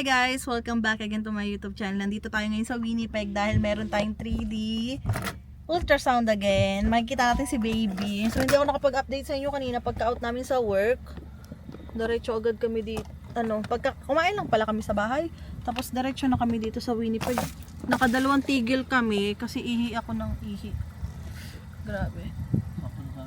Hi guys! Welcome back again to my YouTube channel. Nandito tayo ngayon sa Winnipeg dahil meron tayong 3D ultrasound again. Makikita natin si baby. So hindi ako nakapag-update sa inyo kanina pagka-out namin sa work. Diretso agad kami dito. Kumain lang pala kami sa bahay. Tapos diretso na kami dito sa Winnipeg. Nakadalawang tigil kami kasi ihi ako ng ihi. Grabe.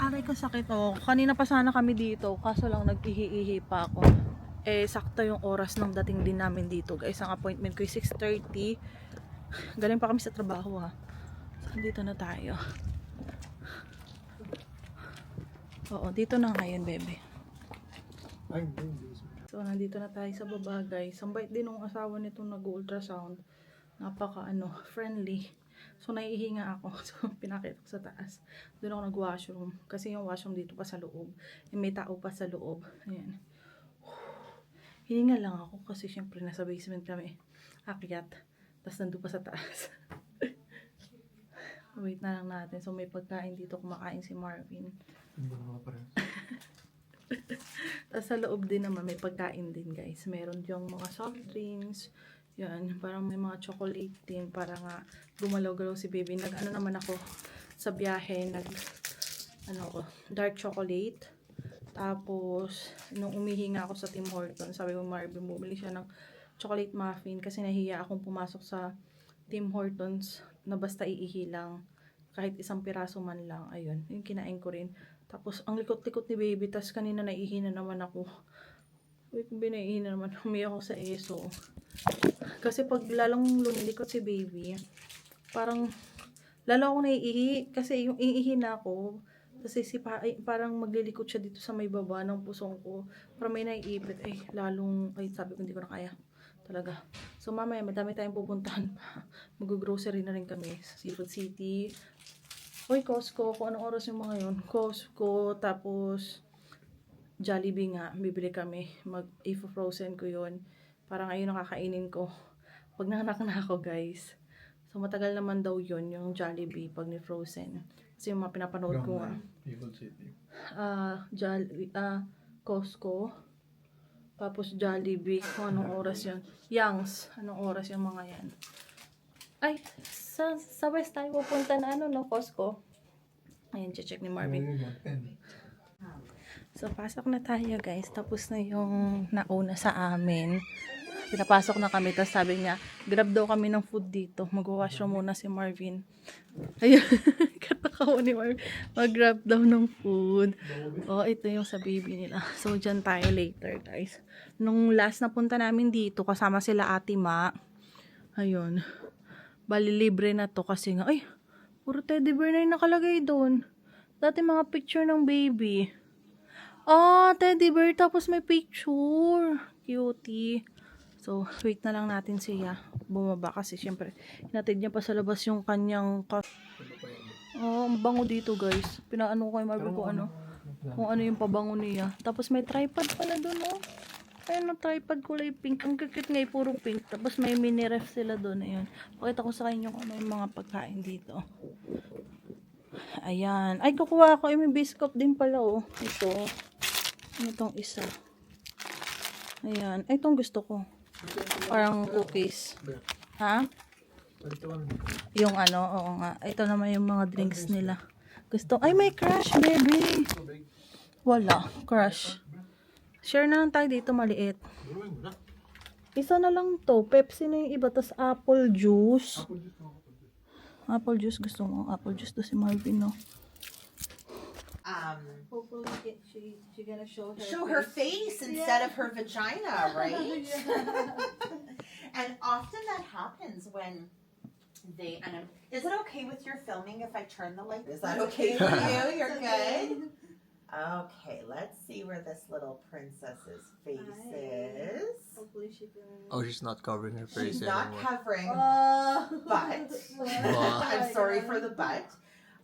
Aray ko sakit oh. Kanina pa sana kami dito kaso lang nag-ihi-ihi pa ako. Sakto yung oras ng dating din namin dito guys. Ang appointment ko ay 6:30. Galing pa kami sa trabaho ha. So, dito na tayo. Oo, dito na ngayon bebe. So nandito na tayo sa baba guys. Ang bait din ng asawa nitong nag-ultrasound. Napaka friendly. So naiihinga ako. So pinakita ko sa taas. Doon ako nag-washroom. Kasi yung washroom dito pa sa loob. May tao pa sa loob. Ayan. Hininga lang ako kasi syempre nasa basement kami. Akyat. Tapos nandun pa sa taas. Wait na lang natin. So may pagkain dito. Kumakain si Marvin. Tapos sa loob din naman may pagkain din guys. Meron yung mga soft drinks. Yan. Parang may mga chocolate din. Para nga gumalaw-galaw si baby. Nag-ano naman ako sa biyahe. Dark chocolate. Tapos, nung umihinga ako sa Tim Hortons, sabi ko Marvin, bumili siya ng chocolate muffin kasi nahiya akong pumasok sa Tim Hortons na basta iihi lang. Kahit isang piraso man lang. Ayun, yung kinain ko rin. Tapos, ang likot-likot ni baby. Tapos, kanina naihi na naman ako. Wait, binaihi na naman. Humiyak ako sa ESO. Kasi pag lalong lumilikot si baby, parang lalo ako naiihi. Kasi yung iihi na ako, kasi parang maglilikot siya dito sa may baba ng pusong ko. Para may naiipit. Sabi ko hindi ko na kaya. Talaga. So mamaya madami tayong pupuntahan pa. Mag-grocery na rin kami sa Seafood City. Costco. Kung anong oras yung mga yun. Costco. Tapos Jollibee nga. Bibili kami. Frozen ko yun. Parang ayun nakakainin ko. Pag nanganak na ako guys. So matagal naman daw yun. Yung Jollibee pag ni frozen. Kasi yung mga pinapanood ko nga. Costco. Tapos Jollibee. Kung anong oras yun. Young's. Anong oras yung mga yan. Ay, sa West tayo pupunta na Costco. Ayan, check ni Marvin. So, pasok na tayo guys. Tapos na yung nauna sa amin. Pinapasok na kami. Tapos sabi niya, grab daw kami ng food dito. Mag-washroom muna si Marvin. Ayun. Katakaw ni Marvin. Mag-grab daw ng food. Ito yung sa baby nila. So, dyan tayo later guys. Nung last na punta namin dito, kasama sila Ate Ma. Ayun. Bali libre na to kasi nga, puro teddy bear na yung nakalagay doon. Dati mga picture ng baby. Teddy bear tapos may picture. Cutie. So, wait na lang natin siya bumaba kasi syempre hinatid niya pa sa labas yung kanyang ang bango dito guys. Pinaano ko kay Marvin kung ano yung pabango niya. Tapos may tripod pala doon Ayun, tripod kulay pink. Ang cute nga puro pink. Tapos may mini ref sila doon. Ayun. Pakita ko sa inyo kung ano yung mga pagkain dito. Ayan. Ay, kukuha ako. May biscuit din pala Ito. Itong isa. Ayan. Itong gusto ko. Parang cookies. Ha? Yung oo nga. Ito naman yung mga drinks nila. May crush, baby. Wala. Crush. Share na lang tayo dito, maliit. Isa na lang to. Pepsi na yung iba. Tas apple juice. Apple juice. Gusto mo? Apple juice to si Marvin, no? Hopefully she gonna show her face instead of her vagina, right? And often that happens when is it okay with your filming if I turn the light? Is that okay for you? You're good? Okay, let's see where this little princess's face is. Hopefully she can... She's not covering her face She's not anymore. covering, but I'm sorry for the but.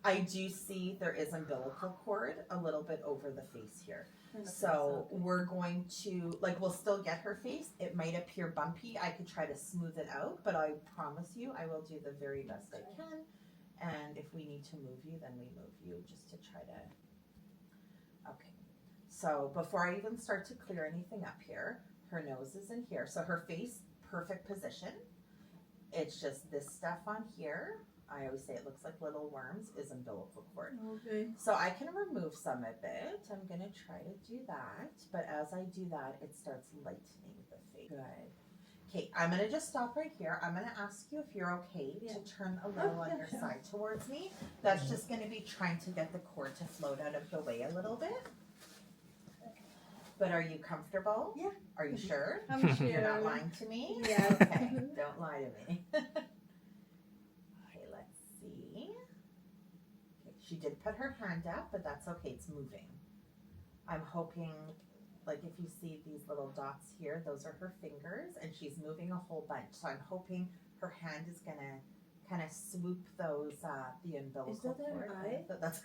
I do see there is umbilical cord a little bit over the face here. So we're going to, we'll still get her face. It might appear bumpy. I could try to smooth it out, but I promise you I will do the very best I can. And if we need to move you, then we move you just to try to... Okay. So before I even start to clear anything up here, her nose is in here. So her face perfect position. It's just this stuff on here, I always say it looks like little worms, is umbilical cord. Okay. So I can remove some of it. I'm going to try to do that. But as I do that, it starts lightening the face. Good. Okay, I'm going to just stop right here. I'm going to ask you if you're okay to turn a little on your side towards me. That's just going to be trying to get the cord to float out of the way a little bit. But are you comfortable? Yeah. Are you sure? I'm sure. You're not lying to me? Yeah. Okay, don't lie to me. Okay, let's see. Okay, she did put her hand up, but that's okay, it's moving. I'm hoping, like if you see these little dots here, those are her fingers, and she's moving a whole bunch. So I'm hoping her hand is gonna kind of swoop those, the umbilical Is that an cord. eye? That's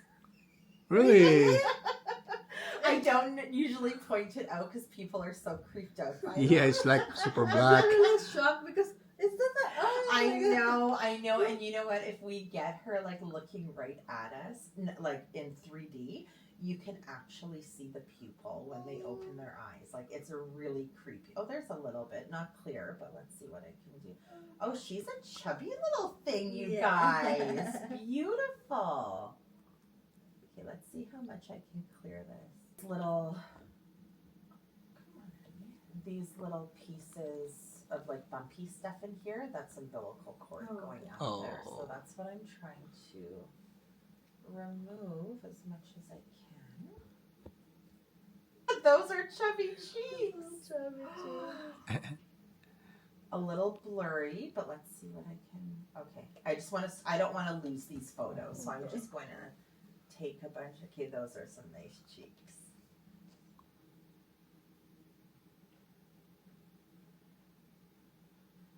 Really? I don't usually point it out because people are so creeped out by it. Yeah, it's like super I'm black. really shocked because it's not that. Oh, I know, and you know what? If we get her like looking right at us, like in 3D, you can actually see the pupil when they open their eyes. Like it's a really creepy. Oh, there's a little bit, not clear, but let's see what I can do. Oh, she's a chubby little thing, you guys. Beautiful. Okay, let's see how much I can clear this. Little, come on, these little pieces of like bumpy stuff in here, that's umbilical cord going out there. So that's what I'm trying to remove as much as I can. Those are chubby cheeks. A little blurry, but let's see what I can. Okay, I don't want to lose these photos, so I'm just going to take a bunch. Okay, those are some nice cheeks.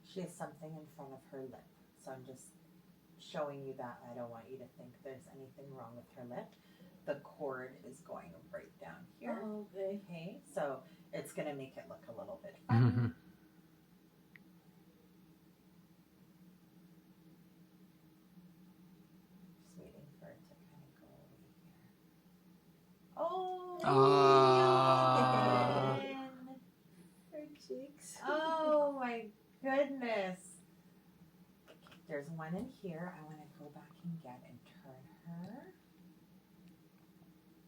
She has something in front of her lip, so I'm just showing you that. I don't want you to think there's anything wrong with her lip. The cord is going right down here. Okay. Okay, so it's going to make it look a little bit funny. Mhm. Just waiting for it to kind of go away here. Oh! Ah. Her cheeks. Oh my goodness. There's one in here. I want to go back and get and turn her.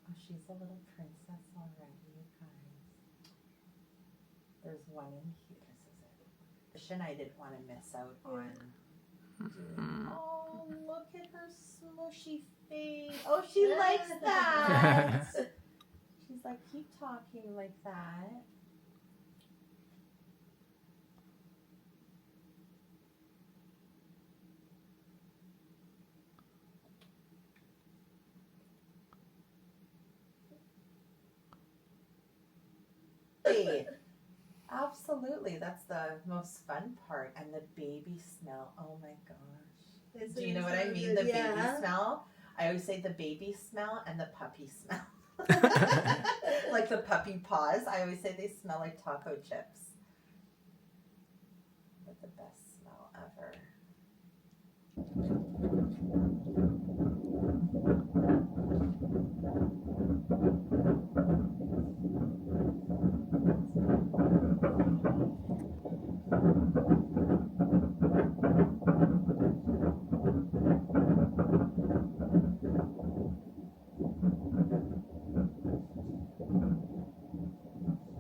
Oh, she's a little princess already, you guys. There's one in here. This is it. I didn't want to miss out on doing. Oh, look at her smushy face. Oh, she likes that. She's like, keep talking like that. Absolutely. That's the most fun part. And the baby smell. Oh my gosh. Do you know what I mean? The baby smell. I always say the baby smell and the puppy smell. Like the puppy paws. I always say they smell like taco chips. But the best smell ever.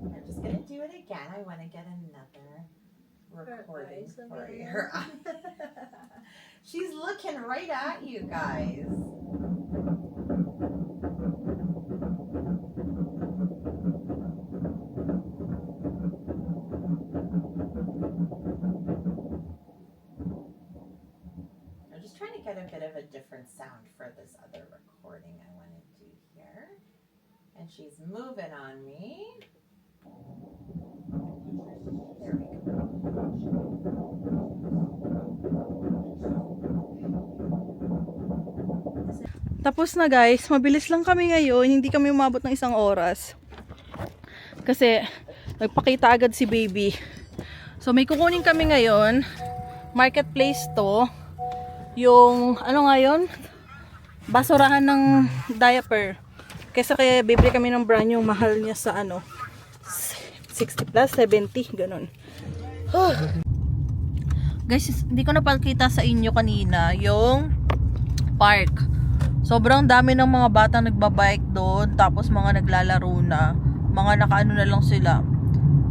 I'm just going to do it again. I want to get another recording for you. Her eye. She's looking right at you guys. I'm just trying to get a bit of a different sound for this other recording I want to do here. And she's moving on me. There we go. Tapos na guys, mabilis lang kami ngayon, hindi kami umabot ng 1 oras. Kasi nagpakita agad si baby. So may kukunin kami ngayon, marketplace to. Yung ano ngayon? Basurahan ng diaper. Kesa kaya bibili kami ng brand yung mahal niya sa ano 60 plus 70 ganun. Guys, hindi ko napakita sa inyo kanina yung park. Sobrang dami ng mga batang nagbabike doon, tapos mga naglalaro na. Mga nakaano na lang sila.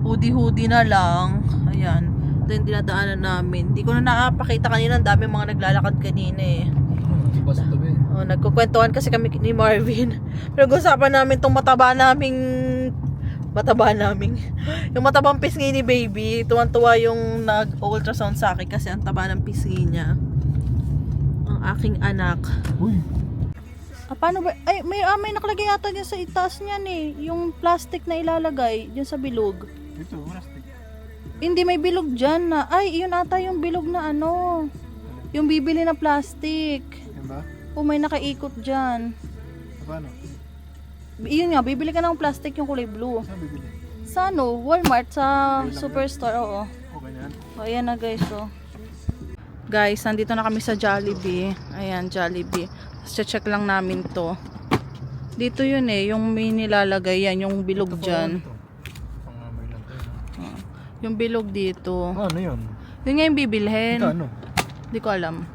Hoodie-hoodie na lang. Ayan. Ito yung dinadaanan namin. Hindi ko na nakapakita kanina. Ang dami mga naglalakad kanina eh. Oh, nagkukwentuhan kasi kami ni Marvin. Pero usapan namin tong mataba naming yung matabang pisngi ni baby. Tuwan-tuwa yung nag-ultrasound sa akin kasi ang taba ng pisngi niya. Ang aking anak. Uy. Paano ba? Ay, may nakalagay yata dyan sa itaas niyan eh. Yung plastic na ilalagay dyan sa bilog. Ito, plastic. Hindi, may bilog dyan na. Ay, yun ata yung bilog na ano. Yung bibili na plastic. Yan ba? Oh, may nakaikot dyan. Paano? Yun nga, bibili ka ng plastic yung kulay blue. Saan bibili? Sa ano? Walmart, sa Superstore, oo. Okay na yan. O, ayan na guys, oh. Guys, nandito na kami sa Jollibee. Ayan, Jollibee. Check lang namin to. Dito yun eh, yung may nilalagay yan, yung bilog dyan. Pangamay lang tayo. Yung bilog dito. Ano yun? Yun nga yung bibilhin. Ito ano? Hindi ko alam.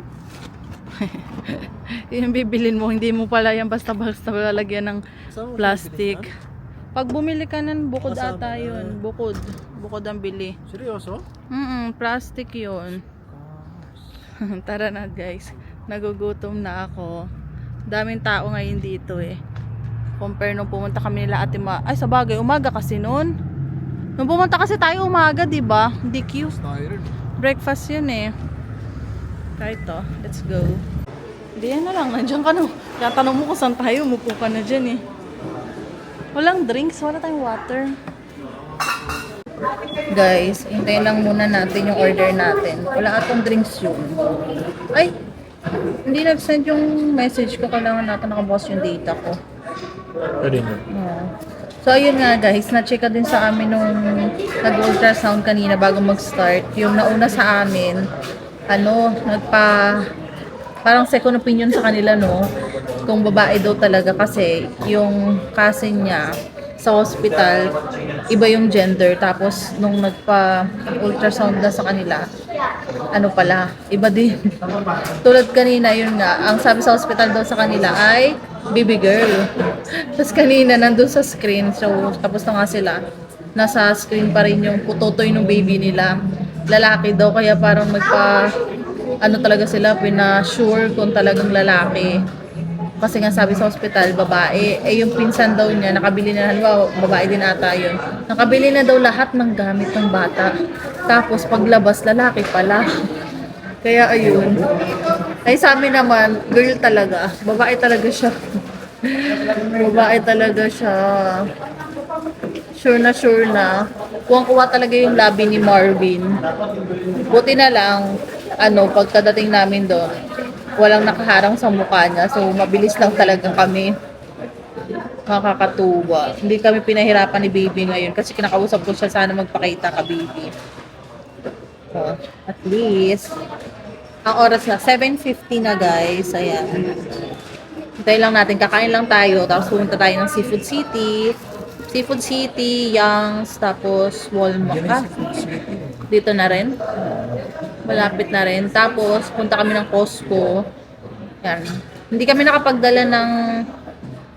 Yung bibilin mo, hindi mo pala yan basta-basta lalagyan ng plastic. Pag bumili ka ng bukod ata yun. Bukod. Bukod ang bili. Seryoso? Plastic yun. Tara na guys. Nagugutom na ako. Daming tao ngayon dito eh. Compare nung pumunta kami nila Ate Ma. Ay, sa bagay, umaga kasi noon. Nung pumunta kasi tayo umaga, di ba? DQ. Breakfast yun eh. Kahit to, let's go. Hindi yan na lang, nandiyan ka no. Kaya tanong mo kung saan tayo, umupo ka na dyan eh. Walang drinks, wala tayong water. Guys, hintayin lang muna natin yung order natin. Wala atong drinks yun. Ay, hindi nag-send yung message ko. Kailangan natin nakabukas yung data ko. Pwede mo. So, ayun nga guys, na-check din sa amin nung nag-ultrasound kanina bago mag-start. Yung nauna sa amin, parang second opinion sa kanila, no? Kung babae daw talaga kasi yung cousin niya sa hospital, iba yung gender. Tapos, nung nagpa-ultrasound na sa kanila, iba din. Tulad kanina, yun nga, ang sabi sa hospital daw sa kanila ay baby girl. Tapos kanina, nandun sa screen, so tapos na nga sila, nasa screen pa rin yung putotoy ng baby nila. Lalaki daw, kaya parang talaga sila, pina-sure kung talagang lalaki. Kasi nga sabi sa hospital, babae. Yung pinsan daw niya, nakabili na, halimbawa, babae din ata yun. Nakabili na daw lahat ng gamit ng bata. Tapos paglabas, lalaki pala. Kaya ayun. Ay sa amin naman, girl talaga. Babae talaga siya. Babae talaga siya. Sure na. Kuwang-kuwa talaga yung labi ni Marvin. Buti na lang, pagkadating namin doon, walang nakaharang sa mukha niya. So, mabilis lang talaga kami. Makakatuwa. Hindi kami pinahirapan ni baby ngayon kasi kinakausap ko siya, sana magpakita ka, baby. So, at least, ang oras na, 7:50 na guys. Ayan. Hintay lang natin, kakain lang tayo. Tapos pumunta tayo ng Seafood City, Young's, tapos Walmart. Dito na rin. Malapit na rin. Tapos, punta kami ng Costco. Yan. Hindi kami nakapagdala ng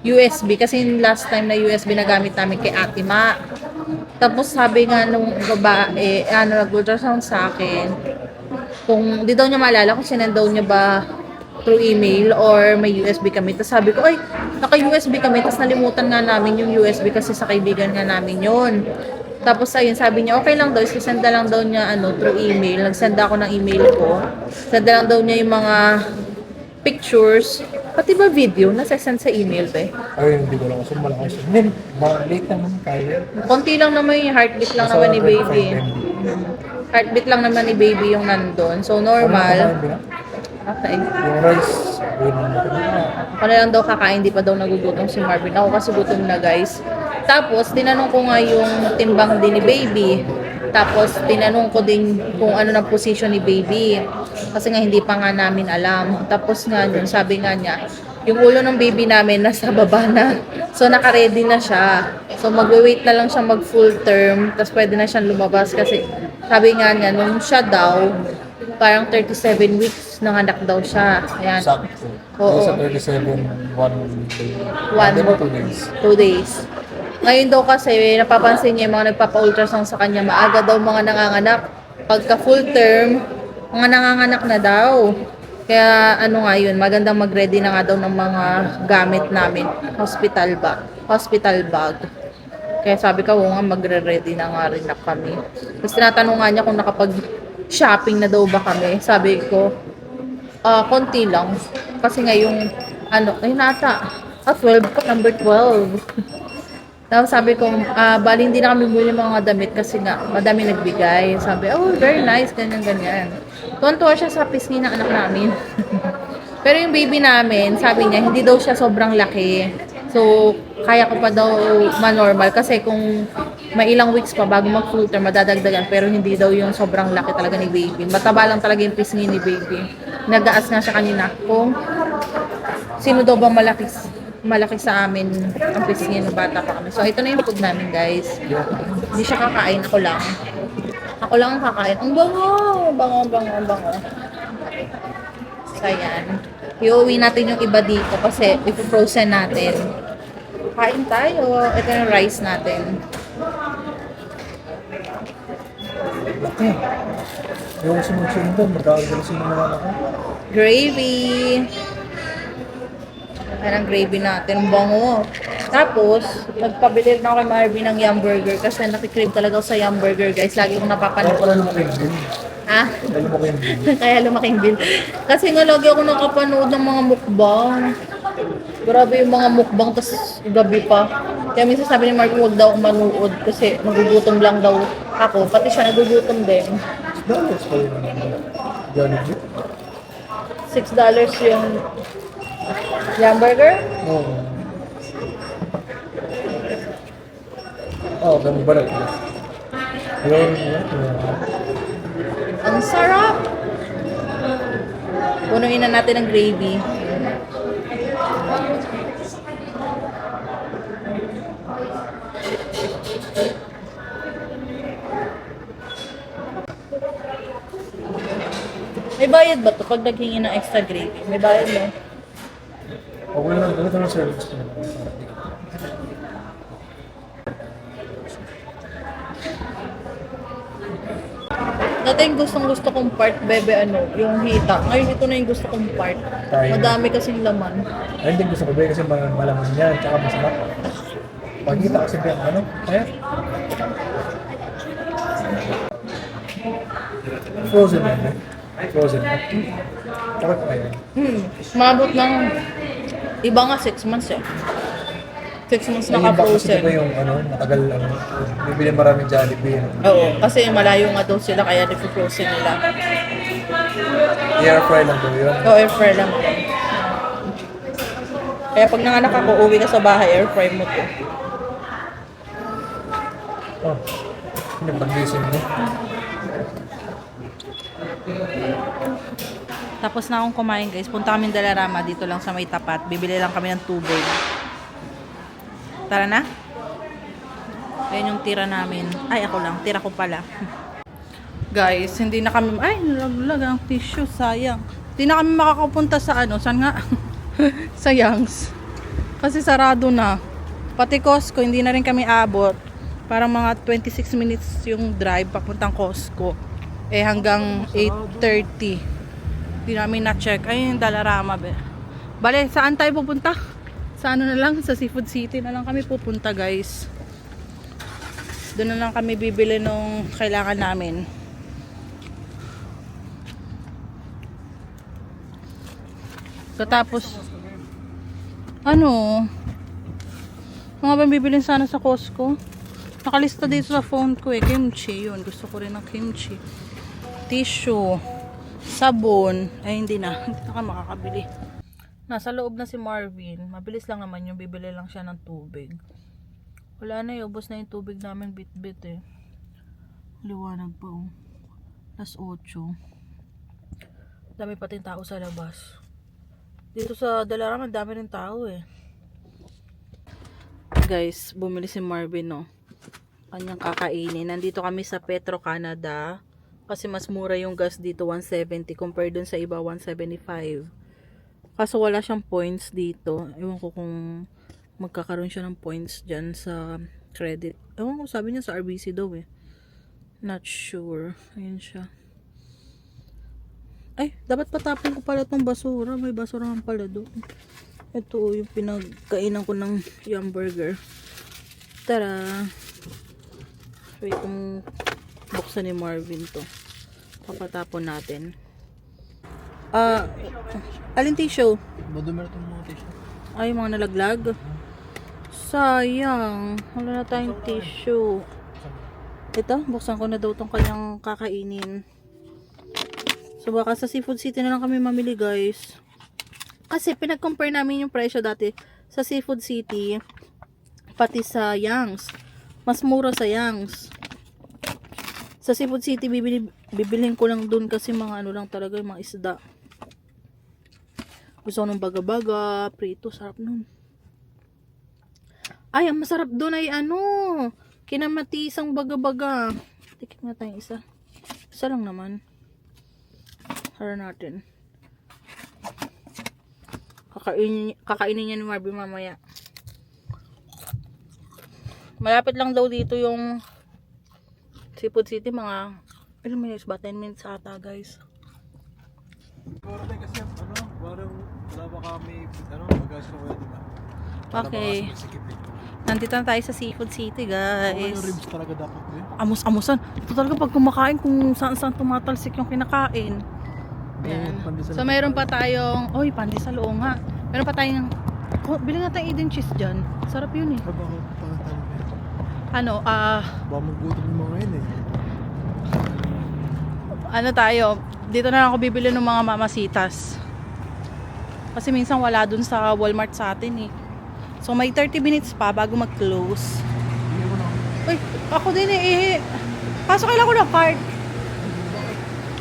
USB kasi last time na USB na gamit namin kay Ate Ma. Tapos sabi nga nung babae, nag-ultrasound sa akin, kung di daw niya maalala kung sinend daw niya ba through email or may USB kami. Tapos sabi ko, ay, naka-USB kami. Tapos nalimutan nga namin yung USB kasi sa kaibigan nga namin yun. Tapos ayun, sabi niya, okay lang daw, isisend na lang daw niya through email. Nagsend ako ng email ko. Send na lang daw niya yung mga pictures. Pati ba video? Nasa-send sa email ba? Ay, hindi ko lang kasi malakas. Hindi, late naman kaya. Konti lang naman yung heartbeat lang naman ni baby. Heartbeat lang naman ni baby yung nandun. So, normal. Okay. Yung rice, Ako na lang daw kakain, di pa daw nagugutom si Marvin. Ako kasi gutom na guys. Tapos, tinanong ko nga yung timbang din ni baby. Tapos, tinanong ko din kung ano ng position ni baby. Kasi nga, hindi pa nga namin alam. Tapos nga, yun, sabi nga niya, yung ulo ng baby namin nasa baba na. So, naka-ready na siya. So, magwe-wait na lang siya mag-full term. Tapos, pwede na siyang lumabas kasi sabi nga niya, nung siya daw, parang 37 weeks nanganak daw siya. Ayan. Sakto. Oo. Sa 37, 1 day. One. Di ba 2 days? 2 days. Ngayon daw kasi, napapansin niya yung mga nagpapa-ultrasound sa kanya, maaga daw mga nanganganak. Pagka full term, mga nanganganak na daw. Kaya ano nga yun, magandang mag-ready na nga daw ng mga gamit namin. Hospital bag. Kaya sabi ko, nga magre-ready na nga rin na kami. Tapos tinatanong nga niya kung nakapag-shopping na daw ba kami. Sabi ko, konti lang. Kasi nga yung, ayun ata, 12 pa, number 12. Tapos sabi ko, bali hindi na kami bumili ng mga damit kasi nga, madami nagbigay. Sabi, oh, very nice, ganyan. Tuwan-tuwa siya sa pisngi ng anak namin. Pero yung baby namin, sabi niya, hindi daw siya sobrang laki. So, kaya ko pa daw ma-normal kasi kung may ilang weeks pa bago mag-full term, madadagdagan. Pero hindi daw yung sobrang laki talaga ni baby. Mataba lang talaga yung pisngi ni baby. Nagaas nga siya kanina kung sino daw bang malaki sa amin ang pisngi ng bata pa kami. So, ito na yung food namin, guys. Hindi siya kakain. Ako lang. Ako lang ang kakain. Ang bango. So, ayan. Iuwi natin yung iba dito kasi ipo-frozen natin. Kain tayo. Ito yung rice natin. Laki. Yung sunod-sunod doon, magkakagalsin naman ako. Gravy. Ayan ang gravy natin. Ang bango. Tapos, nagpabili na ako kay Marvin ng Yum Burger kasi nakikrib talaga ako sa Yum Burger, guys. Lagi kong napapanood. Kaya pala lumaki yung bill. Ah? Kaya lumaki yung bill. Kaya lumaking bill. Kasi nga lagi ako nakapanood ng mga mukbang. Grabe yung mga mukbang, tas gabi pa. Kaya minsan sabi ni Marvin, huwag daw akong manood kasi nagugutom lang daw ako. Pati siya nagugutom din. Dollars pa yun. Jollibee. $6 yung Yum Burger. Oo. Oo, ganun ba rin? Ayun, Ang sarap! Punuin na natin ng gravy. May bayad ba to pag naghingi ng extra gravy? May bayad mo? okay lang, ganito ng service ko. Dati yung gustong-gusto kong part, bebe, yung hita. Ngayon ito na yung gusto kong part. Tayo. Madami kasing laman. Ay, hindi gusto ko ba kasi malaman yan, tsaka masarap. Pagkita kasi ba yung kaya? Frozen yan, eh. Frozen. Takot pa yan. Mabot ng, iba nga 6 months eh. 6 months Ay, iba kasi naka-frozen. diba yung matagal, bibili maraming Jollibee. Oo, kasi malayo nga daw sila kaya nag-frozen nila. Air fry lang daw yun. O, air fry lang. Kaya pag nanganak ako, uwi ka sa bahay, air fry mo to. Oh, hindi pag-gising mo. Tapos na akong kumain, guys. Punta kami Dalarama dito lang sa may tapat. Bibili lang kami ng tubig. Tara na. Ayan yung tira namin. Ay, ako lang. Tira ko pala. Guys, hindi na kami... Ay, nalaglag ang tissue. Sayang. Hindi na kami makakapunta sa Saan nga? Sa Young's. Kasi sarado na. Pati Costco, hindi na rin kami abot. Parang mga 26 minutes yung drive papuntang Costco. Eh, hanggang 8:30. Hindi namin na-check. Ay, yung Dalarama. Bale, saan tayo pupunta? Sa na lang, sa Seafood City na lang kami pupunta, guys. Doon na lang kami bibili nung kailangan namin. Katapos, mga bang bibilin sana sa Costco? Nakalista dito sa phone ko eh. Kimchi, yun. Gusto ko rin ng kimchi. Tissue. Sabon. Ay, hindi na. Hindi na ka makakabili. Nasa loob na si Marvin. Mabilis lang naman yung bibili lang siya ng tubig. Wala na, ubos na yung tubig namin bit-bit eh. Liwanag pa oh. Las 8. Dami pating tao sa labas. Dito sa Dalarama, dami rin tao eh. Guys, bumili si Marvin no. Kanyang kakainin. Nandito kami sa Petro Canada. Kasi mas mura yung gas dito, 170 compared dun sa iba, 175. Kaso wala siyang points dito. Ewan ko kung magkakaroon siya ng points dyan sa credit. Ewan ko, sabi niya sa RBC daw eh. Not sure. Ayan siya. Ay, dapat patapon ko pala tong basura. May basura nga pala doon. Ito yung pinagkainan ko ng Yum Burger. Tara! Wait, kung buksan ni Marvin to. Papatapon natin. Alin tissue? Madumi na itong mga tissue. Ay, mga nalaglag. Sayang. Wala na tayong tissue. Ito, buksan ko na daw tong kanyang kakainin. So, baka sa Seafood City na lang kami mamili, guys. Kasi, pinag-compare namin yung presyo dati sa Seafood City, pati sa Young's. Mas mura sa Young's. Sa Seafood City, bibilhin ko lang dun kasi mga ano lang talaga, yung mga isda. Gusto ko ng baga-baga, prito, sarap nun. Ay, ang masarap dun ay ano, kinamatisang baga-baga. Tikip nga tayong isa. Isa lang naman. Hara natin. Kakainin niya ni Marvin mamaya. Malapit lang daw dito yung Seafood City, mga ilang minutes ba? 10 minutes ata, guys. Parang kasi parang wala ba kami bagas ko di ba? Okay. Nandito na tayo sa Seafood City, Yung guys. ribs talaga dapat din. Amos-amosan. Ito talaga pag kumakain kung saan-saan tumatalsik yung kinakain. Ayan. So, mayroon pa tayong, oy, pandesal, oo nga. Meron pa tayong, bili nga tayong Eden cheese dyan. Sarap yun eh. Sabi ako, pangatalo na yun. Ano, Baka maggutom yung mga yun eh. ano tayo, dito na lang ako bibili ng mga mamasitas. Kasi minsan wala dun sa Walmart sa atin eh. So, may 30 minutes pa bago mag-close. Hindi ko na. Uy, ako din eh. Kaso kailangan ko ng card.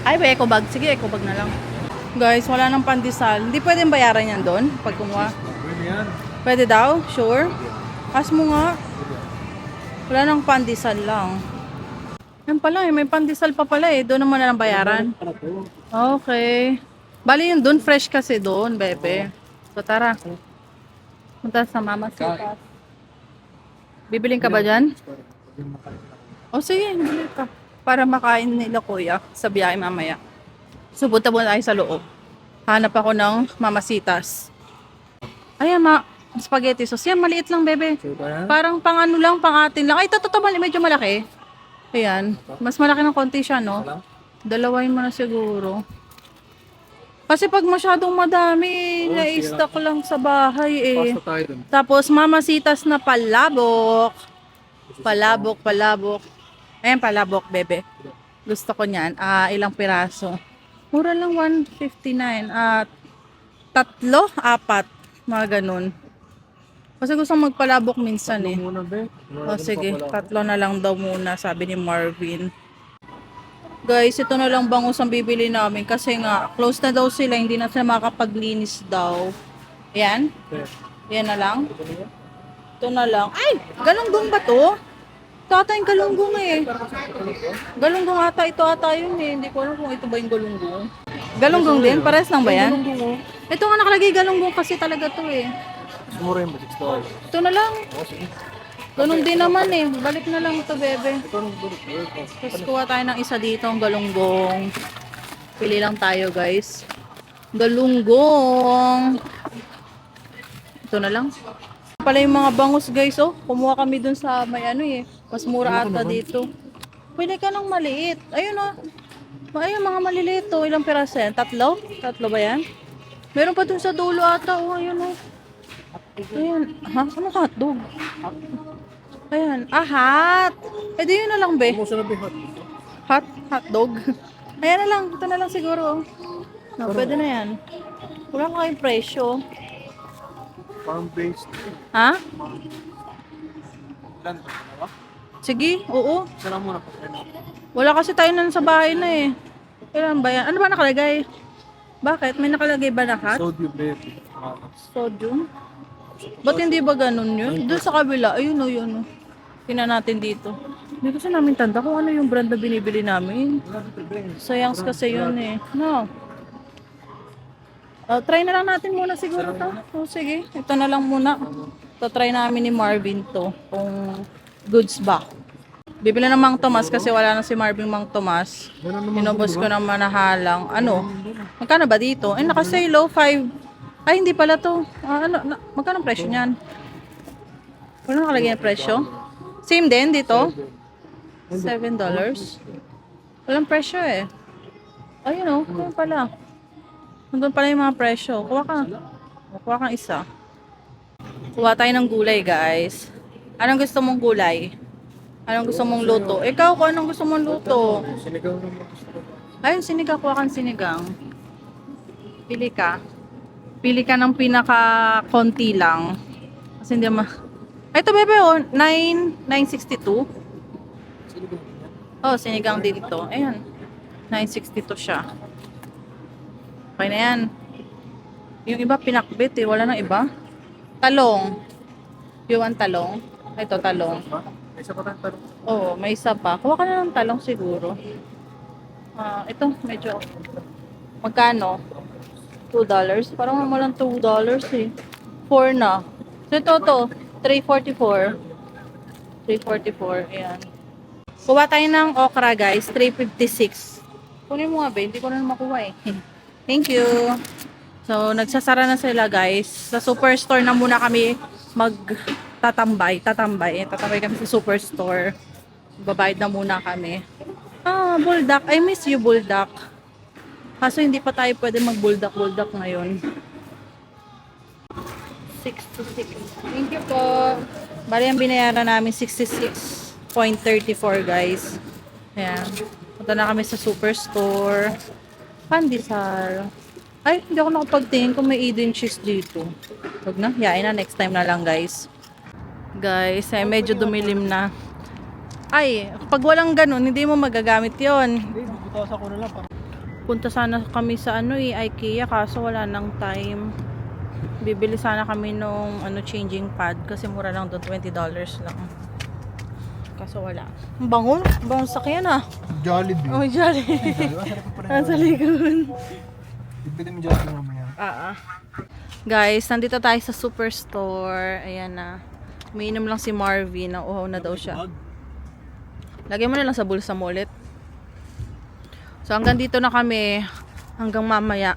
Ay, ba, eco bag. Sige, eco bag na lang. Guys, wala nang pandesal. Hindi pwedeng bayaran yan doon pag kumuha. Pwede yan. Pwede daw? Sure? Ask mo nga. Wala nang pandesal lang. Yan pala eh, may pandesal pa pala eh. Doon naman na lang bayaran. Okay. Bali yun doon, fresh kasi doon, bebe. So tara. Punta sa Mama Sitas. Bibiling ka ba dyan? O sige, bili ka. Para makain nila kuya sa biyahe mamaya. So punta muna tayo sa loob. Hanap ako ng mamasitas. Ayan, spaghetti sauce. Yan, maliit lang, bebe. Parang pang ano lang, pang atin lang. Ay, ito, medyo malaki. Ayan. Mas malaki ng konti siya, no? Dalawain mo na siguro. Kasi pag masyadong madami, na-stock lang sa bahay eh. Pasta tayo dun. Tapos mamasitas na palabok. Palabok. Ayan, palabok, bebe. Gusto ko niyan. Ilang piraso. Mura lang 159. Tatlo, apat. Mga ganun. Kasi gusto magpalabok minsan eh. Muna, be. O sige, tatlo na lang daw muna, sabi ni Marvin. Guys, ito na lang bangus ang bibili namin kasi nga, close na daw sila, hindi na sila makapaglinis daw. Yan. Yan na lang. Ito na lang. Ay! Galunggong ba to? Tatay yung galunggong eh. Galunggong ata, ito ata yun eh. Hindi ko alam kung ito ba yung galunggong. Galunggong din? Pares lang ba yan? Ito nga nakalagay galunggong kasi talaga to eh. Mura yung $6. Ito na lang. Ganun din naman eh. Balik na lang ito, bebe. Tapos kuha tayo ng isa dito, ang galunggong. Pili lang tayo, guys. Galunggong. Ito na lang. Pala yung mga bangus, guys, oh. Kumuha kami dun sa may ano eh. Mas mura ata dito. Pwede ka ng maliit. Ayun, oh. Ayun, mga maliliit, oh. Ilang piraso yan? Tatlo? Tatlo ba yan? Meron pa dun sa dulo ata, oh. Ayun, oh. Ayan. Ha? Ano hotdog? Ayan. Hot. Eh, di yun na lang, be. Kumusta na, be? Hot? Hotdog. Ayan na lang. Ito na lang siguro. No, pwede na yan. Wala ko kayong presyo. Farm-based. Ha? Ilan? Sige, oo. Isa lang muna. Wala kasi tayo na sa bahay na eh. Kailan ba yan? Ano ba nakalagay? Bakit? May nakalagay ba na hot? Sodium, baby. Sodium? Ba't hindi ba ganun yun? Doon sa kabila. Ayun o, yun o. Tingnan natin dito. Hindi kasi namin tanda kung ano yung brand na binibili namin. Sayangs kasi yun eh. No. Try na lang natin muna siguro to. O sige, ito na lang muna. To try namin ni Marvin to. Kung goods ba. Bibili ng Mang Tomas kasi wala na si Marvin Mang Tomas. Inubos ko ng manahalang. Ano? Magkano ba dito? Eh, naka-sale 5. Ay, hindi pala to. Magkano ang presyo niyan? Wala nakalagay na presyo? Same din dito? $7. Walang presyo eh. Ayun o, ayun pala. Nandun pala yung mga presyo. Kuha ka. Kuha kang isa. Kuha tayo ng gulay guys. Anong gusto mong gulay? Anong gusto mong luto? Ikaw kung anong gusto mong luto? Sinigaw naman gusto ko. Ayun, sinigang. Kuha kang sinigang. Pili ka. Pili ka ng pinaka-konti lang. Kasi hindi ito bebe oh, 962. Oh, sinigang din ito. Ayan. 962 siya. Okay na yan. Yung iba pinakbit eh. Wala nang iba. Talong. You want talong? Ito, talong. May isa pa tayong tanong. Oo, may isa pa. Kuha ka na ng talong siguro. Ito, medyo. Magkano? $2. Parang walang $2 eh. 4 na. So ito, $3.44. $3.44. Ayan. Kuha tayo ng okra guys. $3.56. Kunin mo nga ba? Hindi ko na makuha eh. Thank you. So, nagsasara na sila guys. Sa superstore na muna kami magtatambay. Tatambay kami sa superstore. Babayad na muna kami. Buldak. I miss you, buldak. Kaso hindi pa tayo pwede mag-buldak ngayon. 66. Thank you po. Bali ang binayaran namin 66.34 guys. Ayan. Punta na kami sa superstore. Pandesal. Ay, hindi ako nakapagtingin kung may Eden cheese dito. Huwag na. Yain na. Next time na lang guys. Guys, ay medyo dumilim na. Ay, pag walang ganun, hindi mo magagamit yon. Hindi, butasan ko na lang. Punta sana kami sa IKEA kaso wala nang time. Bibili sana kami nung changing pad kasi mura lang doon, $20 lang. Kaso wala. Ang bango. Ang bango sakyan ah. Jollibee. Oh, jolly. Nasa likod. Bibili mo Jollibee mamaya. Guys, nandito tayo sa superstore. Ayan na. Umiinom lang si Marvin. Nauhaw na daw siya. Lagay mo na lang sa bulsa mo ulit. So hanggang dito na kami. Hanggang mamaya.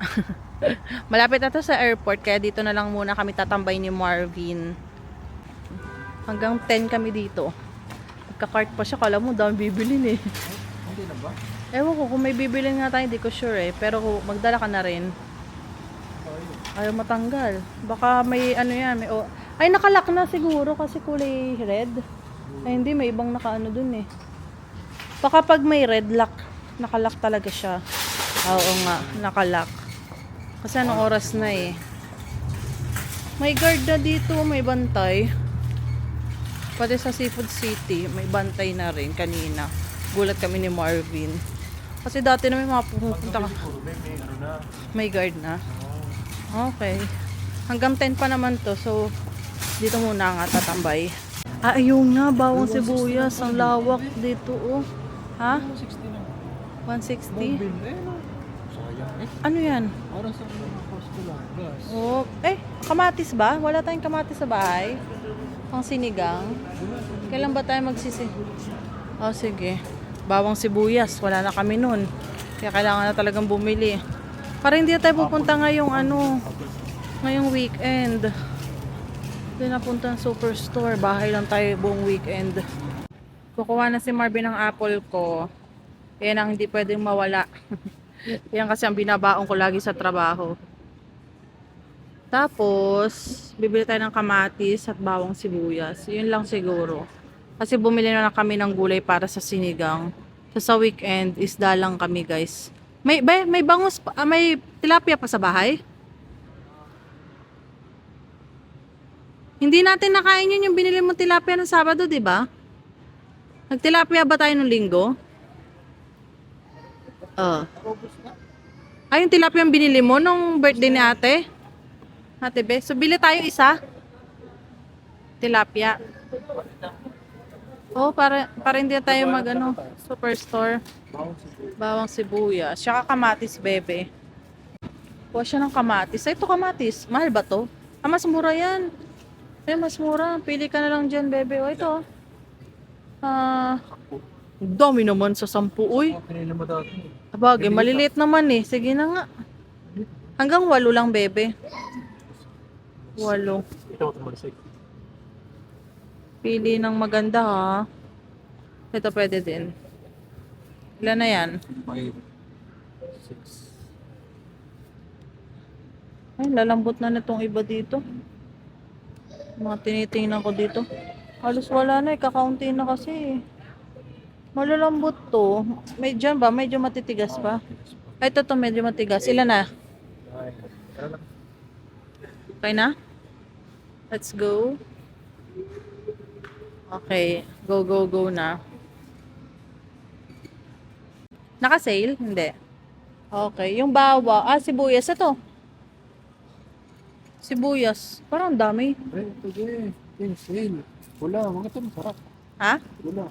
Malapit na to sa airport. Kaya dito na lang muna kami tatambay ni Marvin. Hanggang 10 kami dito. Magka-cart pa siya. Kala mo dami bibilin eh. Hindi na ba? Ewan ko kung may bibilin nga tayo. Hindi ko sure eh. Pero magdala ka na rin. Ayaw matanggal. Baka may yan. Ay nakalock na siguro kasi kulay red. Ay hindi. May ibang nakaano dun eh. Baka pag may red lock, nakalock talaga siya. Oo nga, nakalock. Kasi anong oras na eh. May guard na dito, may bantay. Pati sa Seafood City, may bantay na rin kanina. Gulat kami ni Marvin. Kasi dati na may mga pupunta ka. May guard na. Okay. Hanggang 10 pa naman to, so dito muna nga tatambay. Ayun nga, bawang sibuyas. Ang lawak dito oh. Ha? 160? Ano yan? Para sa costo lang. Plus. Oh, kamatis ba? Wala tayong kamatis sa bahay? Pang sinigang? Kailan ba tayo Oh, sige. Bawang sibuyas. Wala na kami nun. Kaya kailangan na talagang bumili. Para hindi na tayo pupunta ngayong weekend. Hindi na punta ng superstore. Bahay lang tayo buong weekend. Kukuha na si Marvin ng apple ko. Yan ang hindi pwedeng mawala. Yan kasi ang binabaon ko lagi sa trabaho. Tapos, bibili tayo ng kamatis at bawang sibuyas. Yun lang siguro. Kasi bumili na lang kami ng gulay para sa sinigang. So, sa weekend, isda lang kami guys. May bangus pa, may tilapia pa sa bahay? Hindi natin nakain yun yung binili mo tilapia ng Sabado, di ba? Nagtilapia ba tayo nung linggo? Ay, yung tilapia yung binili mo nung birthday ni ate? Ate Be, so bili tayo isa. Tilapia. Oh, para hindi na tayo mag ano, superstore. Bawang sibuyas. Tsaka kamatis, bebe. Kuha siya ng kamatis. Ay, ito kamatis. Mahal ba to? Ah, mas mura yan. Eh, mas mura. Pili ka na lang dyan, bebe. O, ito. Ah, dami naman sa 10, uy. Pinili mo dati. Abagay, maliliit naman eh. Sige na nga. Hanggang 8 lang, bebe. 8. Ito ko tumalsik. Pili ng maganda, ha. Ito pwede din. Ilan na yan? 5, 6. Ay, lalambot na nitong iba dito. Mga tinitingnan ko dito. Halos wala na eh. Kakaunti na kasi eh. Malalambot to. Medyo ba? Medyo matitigas pa. Ay, ito medyo matigas. Ilan na? Okay na? Let's go. Okay. Go, go, go na. Naka-sale? Hindi. Okay. Yung bawa. Ah, sibuyas. Ito. Sibuyas. Parang dami. Ito din. Yung sale. Wala. Mga ito masarap. Ha? Wala.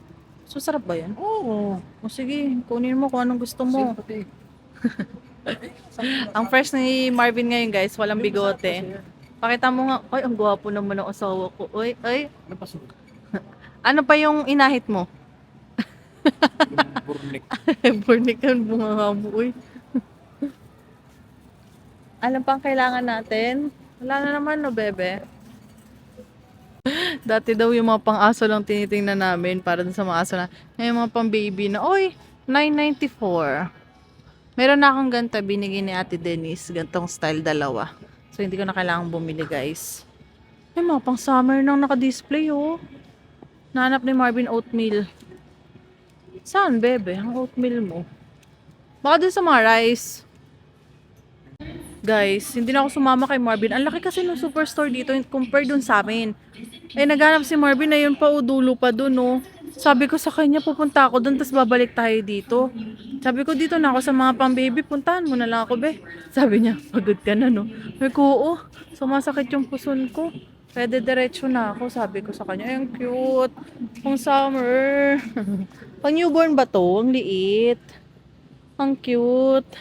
So, sarap ba yan? Oo. O sige, kunin mo kung anong gusto mo. Sale pati. Ang first ni Marvin ngayon, guys, walang bigote. Pakita mo nga. Ay, ang gwapo naman ng asawa ko. Uy, ay. Napasok. Ano pa yung inahit mo? Burnik. Burnikan bunga mo, uy. Alam pang kailangan natin? Wala na naman, no, bebe? Dati daw yung mga pang-aso lang tinitingnan namin para dun sa mga aso na. Ngayon mga pang-baby na, oy, $9.94. Meron na akong ganito, binigay ni Ate Denise. Gantong style, 2. So, hindi ko na kailangang bumili, guys. May mga pang-summer nang naka-display, oh. Nahanap ni Marvin oatmeal. Saan, bebe? Ang oatmeal mo. Baka dun sa mga rice. Guys, hindi na ako sumama kay Marvin. Ang laki kasi ng superstore dito compared dun sa amin. Eh, naghanap si Marvin na yun pa, udulo pa dun, no. Sabi ko sa kanya, pupunta ako dun, tapos babalik tayo dito. Sabi ko, dito na ako sa mga pang-baby, puntahan mo na lang ako, be. Sabi niya, pagod ka na, no. Sabi ko, oo, sumasakit yung puson ko. Pwede diretso na ako, sabi ko sa kanya. Ay, ang cute. Pang summer. Pang newborn ba to? Ang liit. Ang cute.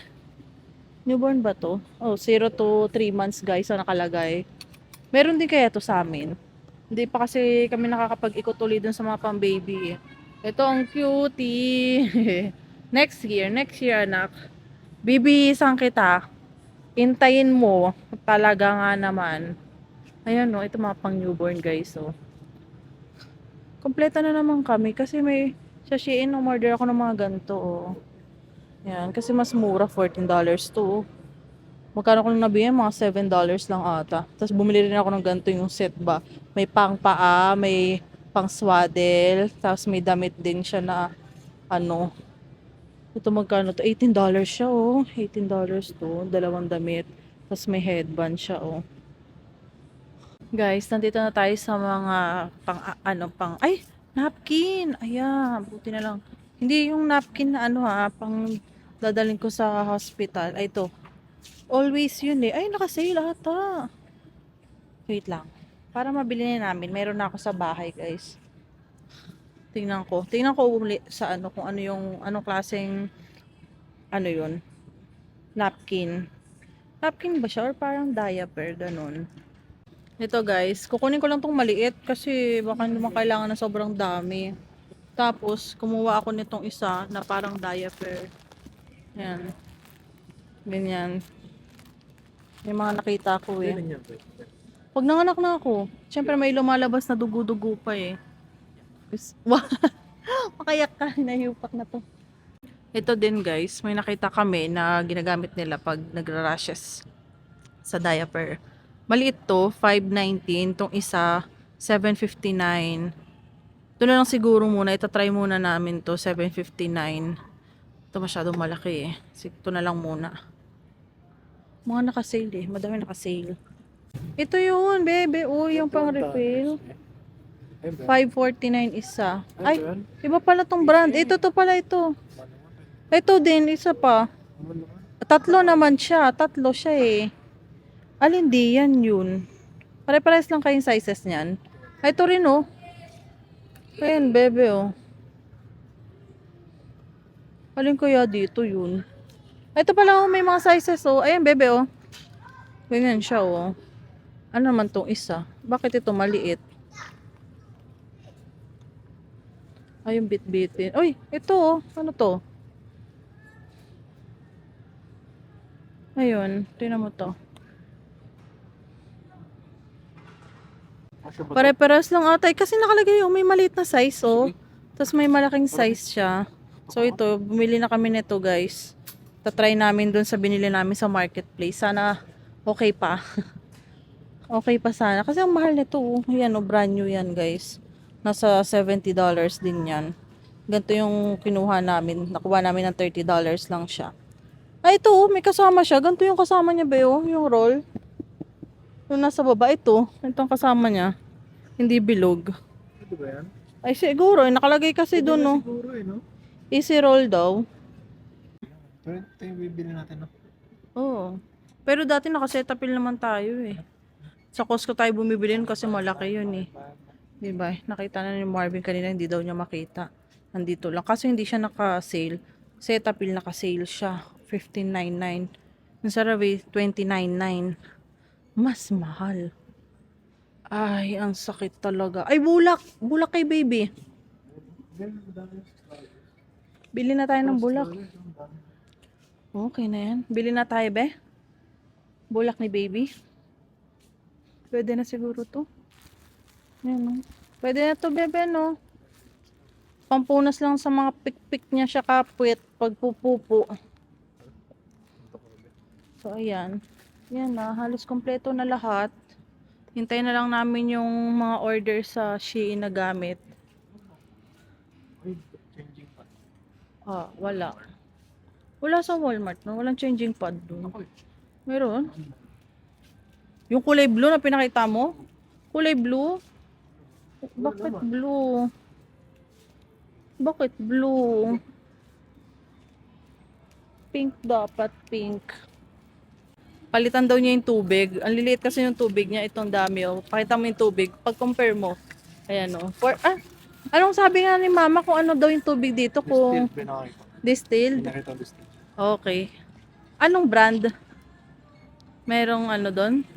Newborn ba to? Oh, 0 to 3 months, guys, ang nakalagay. Meron din kaya to sa amin. Hindi pa kasi kami nakakapag-ikot ulit dun sa mga pang-baby. Ito ang cutie. Next year, anak. Bibihisan kita. Intayin mo. Talaga nga naman. Ayan, no. Ito mga pang-newborn, guys, oh. Kompleto na naman kami kasi may sa Shein umorder ako ng mga ganito, oh. Yan, kasi mas mura, $14 to. Magkano ko nang nabigyan? Mga $7 lang ata. Tapos bumili rin ako ng ganito yung set ba. May pang paa, may pang swaddle, tapos may damit din siya na ano. Ito magkano to? $18 siya, oh. $18 to. 2 damit. Tapos may headband siya, oh. Guys, nandito na tayo sa mga ay, napkin. Ayan, buti na lang. Hindi yung napkin na pang dadalhin ko sa hospital. Ay, ito. Always yun eh. Ay, naka-sale ata. Wait lang. Para mabili na namin. Meron na ako sa bahay, guys. Tingnan ko. Tingnan ko uli sa kung ano yung, anong klaseng, yun. Napkin. Napkin ba siya? Or parang diaper, ganun. Ito, guys. Kukunin ko lang tong maliit kasi baka naman kailangan na sobrang dami. Tapos, kumuha ako nitong isa na parang diaper. Yan. Ganyan. May mga nakita ko eh. Pag nanganak na ako, syempre may lumalabas na dugo-dugo pa eh. Makayak ka, nahiupak na to. Ito din, guys, may nakita kami na ginagamit nila pag nagra-rashes sa diaper. Maliit to, $5.19. Tong isa, $7.59. Ito na lang siguro muna, itatry muna namin to, $7.59. Ito masyadong malaki eh. Ito na lang muna. Mga naka-sale eh. Madami naka-sale. Ito yun, bebe. Uy, yung pang refill. $5.49 isa. Ay, iba pala tong brand. Ito to pala ito. Ito din, isa pa. 3 naman siya. 3 siya eh. Alin di yan yun. Pare-pares lang kayong sizes niyan. Ay, ito rin oh. Ayan, bebe, oh. Alin kaya dito yun? Ito pala, oh, may mga sizes, oh. Ayan, bebe, oh. Ganyan siya, oh. Ano naman tong isa? Bakit ito maliit? Ay, yung bit-bitin. Uy, ito, oh. Ano to? Ayun, tingnan mo to. Pare-pares lang ata. Kasi nakalagay yung may maliit na size, oh. Tapos may malaking size siya. So ito, bumili na kami nito, guys. Tatry namin dun sa binili namin sa marketplace. Sana okay pa. Okay pa sana. Kasi ang mahal nito, oh. Ayan, oh, brand new yan, guys. Nasa $70 din yan. Ganito yung kinuha namin. Nakuha namin ng $30 lang siya. Ay, ito, oh, may kasama siya. Ganito yung kasama niya, ba, oh, yung roll. Yung nasa baba, ito. Itong kasama niya. Hindi bilog. Ito ba yan? Ay, siguro. Nakalagay kasi doon, no. Siguro no? Easy roll daw. Ito yung bibili natin, no? Oo. Pero dati nakasetapil naman tayo, eh. Sa Costco tayo bumibili yun kasi malaki yun, eh. Diba? Nakita na ni Marvin kanina, hindi daw niya makita. Nandito lang. Kasi hindi siya naka-sale. Setapil naka-sale siya. $15.99. Yung sa Ravi, $29.9. Mas mahal. Ay, ang sakit talaga. Ay, bulak! Bulak kay baby. Bili na tayo ng bulak. Okay na yan. Bili na tayo, be. Bulak ni baby. Pwede na siguro to. Yan, no? Pwede na to, bebe, no? Pampunas lang sa mga pikpik niya siya kapwit pag pupupo. So, ayan. Yan na. Halos kompleto na lahat. Hintayin na lang namin yung mga order sa Shein na gamit. Changing pa. Ah, wala. Wala sa Walmart, no? Walang changing pad doon. Meron? Yung kulay blue na pinakita mo? Kulay blue? Bakit blue? Bakit blue? Pink dapat, pink. Palitan daw niya yung tubig. Ang liliit kasi yung tubig niya. Itong dami, oh. Pakita mo yung tubig. Pag-compare mo. Ayan, oh. Anong sabi nga ni mama kung ano daw yung tubig dito? Kung distilled? Pinakita ang distilled. Okay. Anong brand? Merong ano doon?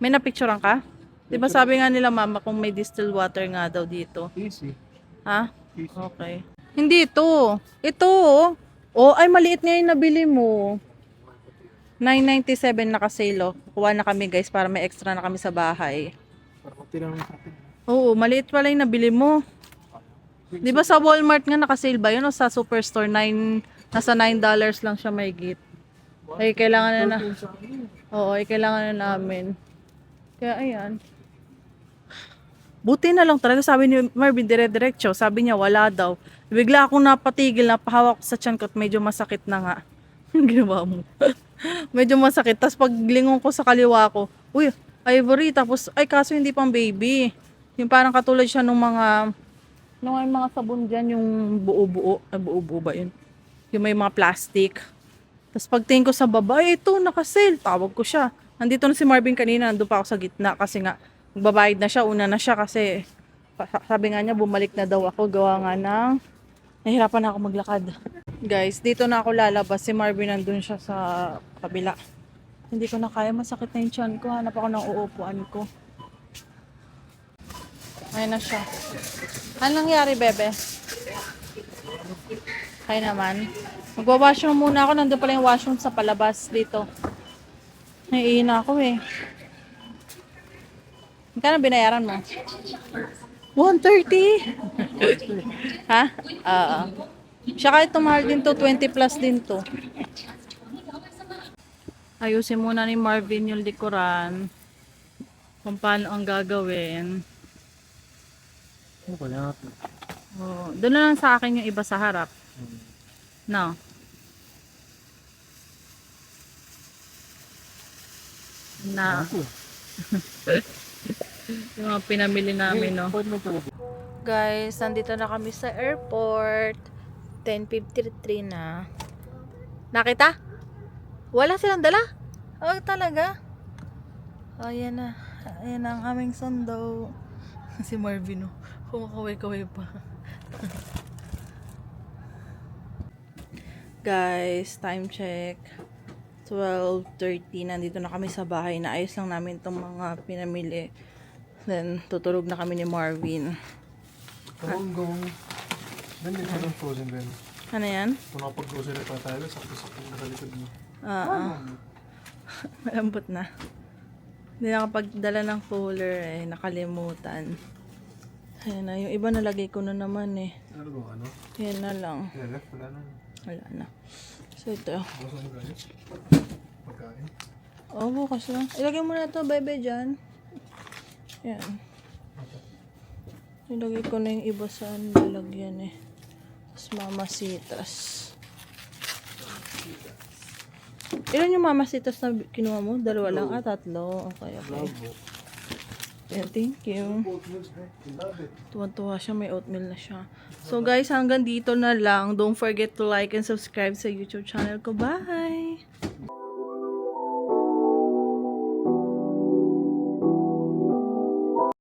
May napicturean ka? Di ba sabi nga nila mama kung may distilled water nga daw dito? Easy. Ha? Easy. Okay. Hindi ito. Ito, oh. Oh, ay maliit nga yung nabili mo. $9.97 naka-sale, oh. Kuha na kami, guys, para may extra na kami sa bahay. Para konti lang sa atin. Oo, maliit pala yung nabili mo. Di ba sa Walmart nga naka-sale ba yun o sa Superstore? Nasa $9 lang siya may git. Ay, kailangan na Oo, ay kailangan na namin. Kaya ayan. Buti na lang talaga, sabi ni Marvin, dire-diretso. Sabi niya, wala daw. Bigla akong napatigil, napahawak ko sa tiyan ko at medyo masakit na nga. Ginawa mo. Medyo masakit. Tapos paglingon ko sa kaliwa ko, uy, ivory. Tapos, ay kaso hindi pang baby. Yung parang katulad siya nung mga sabon dyan, yung buo-buo. Ay, buo-buo ba yun? Yung may mga plastic. Tapos pagtingin ko sa baba, ay ito, naka-sale. Tawag ko siya. Nandito na si Marvin kanina, nandun pa ako sa gitna. Kasi nga, magbabayad na siya, una na siya kasi sabi nga niya, bumalik na daw ako. Gawa nga ng, nahihirapan na ako maglakad. Guys, dito na ako lalabas. Si Marvin nandun siya sa kabila. Hindi ko na kaya, masakit na yung tiyan ko. Hanap ako ng uupuan ko. Ayun na siya. Anong nangyari, bebe? Kaya naman. Magwa-washroom muna ako. Nandun pala yung washroom sa palabas dito. Naiina ako eh. Magkano binayaran mo? 130? Ha? Tsaka ito mahal din to, 20 plus din to. Ayusin muna ni Marvin yung likuran. Kung paano ang gagawin. Ano ba yan? Oh, doon na lang sa akin yung iba sa harap. No. Na. Yung mga pinamili namin, no. Guys, nandito na kami sa airport. 10:53 na. Nakita? Wala silang dala? Oh, talaga? Ayan na. Ayan na ang aming sundo. Si Marvin, oh. Kumakaway-kaway pa. Guys, time check. 12:30. Nandito na kami sa bahay. Naayos lang namin itong mga pinamili. Then, tutulog na kami ni Marvin. Gong. Ganyan ka ng frozen din. Ano yan? Kung nakapag-grocery pa tayo, sakto-sakto nakalikod mo. Malambot na. Hindi nakapagdala ng cooler eh. Nakalimutan. Ayan na. Yung iba nalagay ko na naman eh. Ano ba, ano? Yan na lang. Lelef, wala na. Wala na. So, ito. Bukas na galit. Pagkain. Oh, bukas lang. Ilagay mo na ito, bebe, dyan. Yan. Ilagay ko na yung iba sa lalagyan eh. Tapos mamasitas. Ilan yung mamasitas na kinuha mo? Dalawa lang? Ah, tatlo. Okay, okay. Bravo. Yeah, thank you. Oatmeal, love it. Tuwan-tuwa siya, may oatmeal na siya. So guys, hanggang dito na lang. Don't forget to like and subscribe sa YouTube channel ko. Bye!